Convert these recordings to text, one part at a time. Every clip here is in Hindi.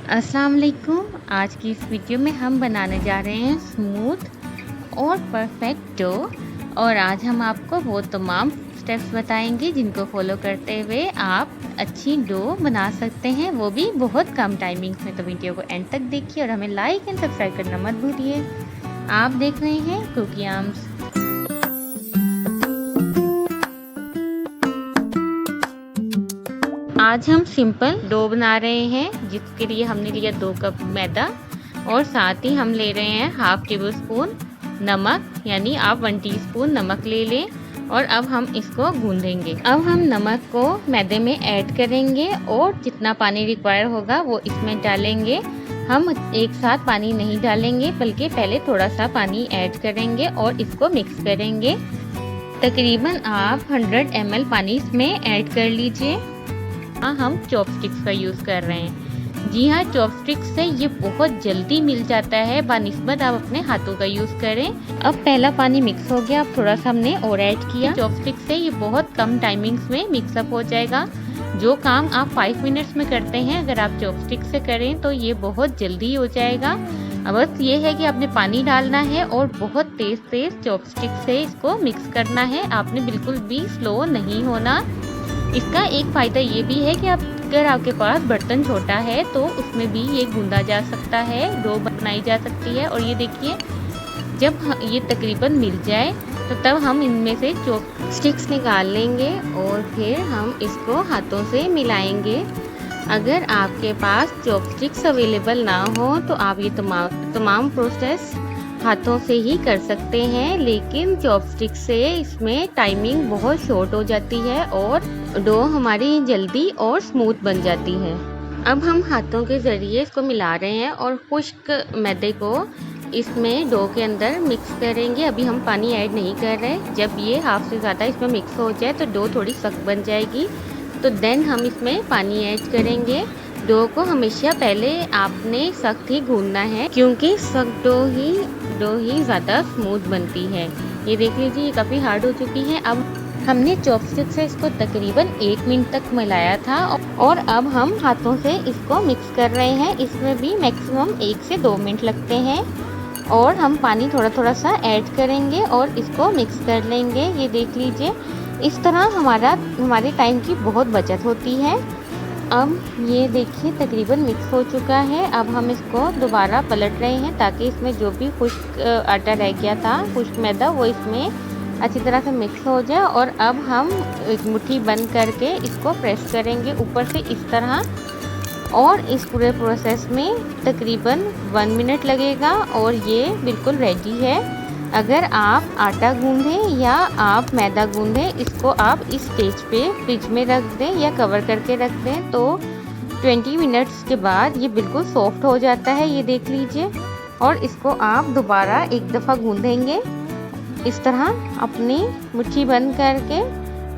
अस्सलाम वालेकुम। आज की इस वीडियो में हम बनाने जा रहे हैं स्मूथ और परफेक्ट डो। और आज हम आपको वो तमाम स्टेप्स बताएंगे जिनको फॉलो करते हुए आप अच्छी डो बना सकते हैं, वो भी बहुत कम टाइमिंग्स में। तो वीडियो को एंड तक देखिए और हमें लाइक एंड सब्सक्राइब करना मत भूलिए। आप देख रहे हैं कुकी आर्म्स। आज हम सिंपल डो बना रहे हैं, जिसके लिए हमने लिया 2 कप मैदा और साथ ही हम ले रहे हैं हाफ टेबल स्पून नमक, यानी आप 1 टीस्पून नमक ले लें। और अब हम इसको गूंदेंगे। अब हम नमक को मैदे में ऐड करेंगे और जितना पानी रिक्वायर होगा वो इसमें डालेंगे। हम एक साथ पानी नहीं डालेंगे, बल्कि पहले थोड़ा सा पानी ऐड करेंगे और इसको मिक्स करेंगे। तकरीबन आप 100 ml पानी इसमें ऐड कर लीजिए। हम चॉपस्टिक्स का यूज़ कर रहे हैं। जी हाँ, चॉपस्टिक्स से ये बहुत जल्दी मिल जाता है, बानिस्बत आप अपने हाथों का यूज़ करें। अब पहला पानी मिक्स हो गया, अब थोड़ा सा हमने और ऐड किया। चॉपस्टिक्स से ये बहुत कम टाइमिंग्स में मिक्सअप हो जाएगा। जो काम आप 5 मिनट्स में करते हैं, अगर आप चॉपस्टिक से करें तो ये बहुत जल्दी हो जाएगा। अब बस ये है कि आपने पानी डालना है और बहुत तेज़ चॉपस्टिक से इसको मिक्स करना है। आपने बिल्कुल भी स्लो नहीं होना। इसका एक फ़ायदा ये भी है कि अगर आपके पास बर्तन छोटा है तो उसमें भी ये गूंदा जा सकता है, डो बनाई जा सकती है। और ये देखिए, जब ये तकरीबन मिल जाए तो तब हम इनमें से चॉपस्टिक्स निकाल लेंगे और फिर हम इसको हाथों से मिलाएंगे। अगर आपके पास चॉपस्टिक्स अवेलेबल ना हो तो आप ये तमाम प्रोसेस हाथों से ही कर सकते हैं, लेकिन चॉपस्टिक से इसमें टाइमिंग बहुत शॉर्ट हो जाती है और डो हमारी जल्दी और स्मूथ बन जाती है। अब हम हाथों के ज़रिए इसको मिला रहे हैं और खुश्क मैदे को इसमें डो के अंदर मिक्स करेंगे। अभी हम पानी ऐड नहीं कर रहे। जब ये हाफ से ज़्यादा इसमें मिक्स हो जाए तो डो थोड़ी सख्त बन जाएगी, तो देन हम इसमें पानी ऐड करेंगे। डो को हमेशा पहले आपने सख्त ही गूंदना है, क्योंकि सख्त डो ही ज़्यादा स्मूथ बनती है। ये देख लीजिए, ये काफ़ी हार्ड हो चुकी है। अब हमने चॉपस्टिक से इसको तकरीबन 1 मिनट तक मिलाया था और अब हम हाथों से इसको मिक्स कर रहे हैं। इसमें भी मैक्सिमम 1 से 2 मिनट लगते हैं और हम पानी थोड़ा सा ऐड करेंगे और इसको मिक्स कर लेंगे। ये देख लीजिए, इस तरह हमारे टाइम की बहुत बचत होती है। अब ये देखिए तकरीबन मिक्स हो चुका है। अब हम इसको दोबारा पलट रहे हैं ताकि इसमें जो भी खुश्क आटा रह गया था, खुश्क मैदा, वो इसमें अच्छी तरह से मिक्स हो जाए। और अब हम एक मुट्ठी बंद करके इसको प्रेस करेंगे ऊपर से इस तरह। और इस पूरे प्रोसेस में तकरीबन 1 मिनट लगेगा और ये बिल्कुल रेडी है। अगर आप आटा गूंदें या आप मैदा गूंदें, इसको आप इस स्टेज पे फ्रिज में रख दें या कवर करके रख दें तो 20 मिनट्स के बाद ये बिल्कुल सॉफ्ट हो जाता है। ये देख लीजिए। और इसको आप दोबारा एक दफ़ा गूंदेंगे इस तरह अपनी मुट्ठी बंद करके,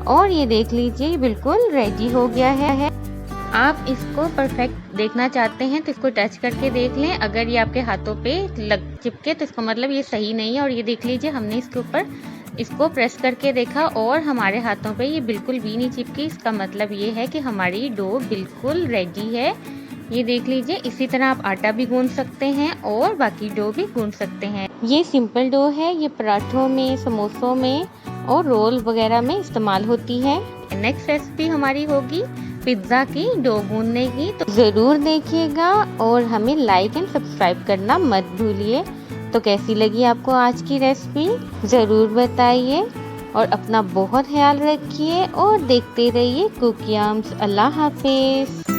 और ये देख लीजिए बिल्कुल रेडी हो गया है। आप इसको परफेक्ट देखना चाहते हैं तो इसको टच करके देख लें। अगर ये आपके हाथों पे चिपके तो इसका मतलब ये सही नहीं है। और ये देख लीजिए, हमने इसके ऊपर इसको प्रेस करके देखा और हमारे हाथों पे ये बिल्कुल भी नहीं चिपकी। इसका मतलब ये है कि हमारी डो बिल्कुल रेडी है। ये देख लीजिए, इसी तरह आप आटा भी गूंद सकते हैं और बाकी डो भी गूंद सकते हैं। ये सिंपल डो है, ये पराठों में, समोसों में और रोल वगैरह में इस्तेमाल होती है। नेक्स्ट रेसिपी हमारी होगी पिज़्ज़ा की डो गूंदने की, तो ज़रूर देखिएगा और हमें लाइक एंड सब्सक्राइब करना मत भूलिए। तो कैसी लगी आपको आज की रेसिपी, ज़रूर बताइए और अपना बहुत ख्याल रखिए और देखते रहिए कुकी आर्म्स। अल्लाह हाफिज़।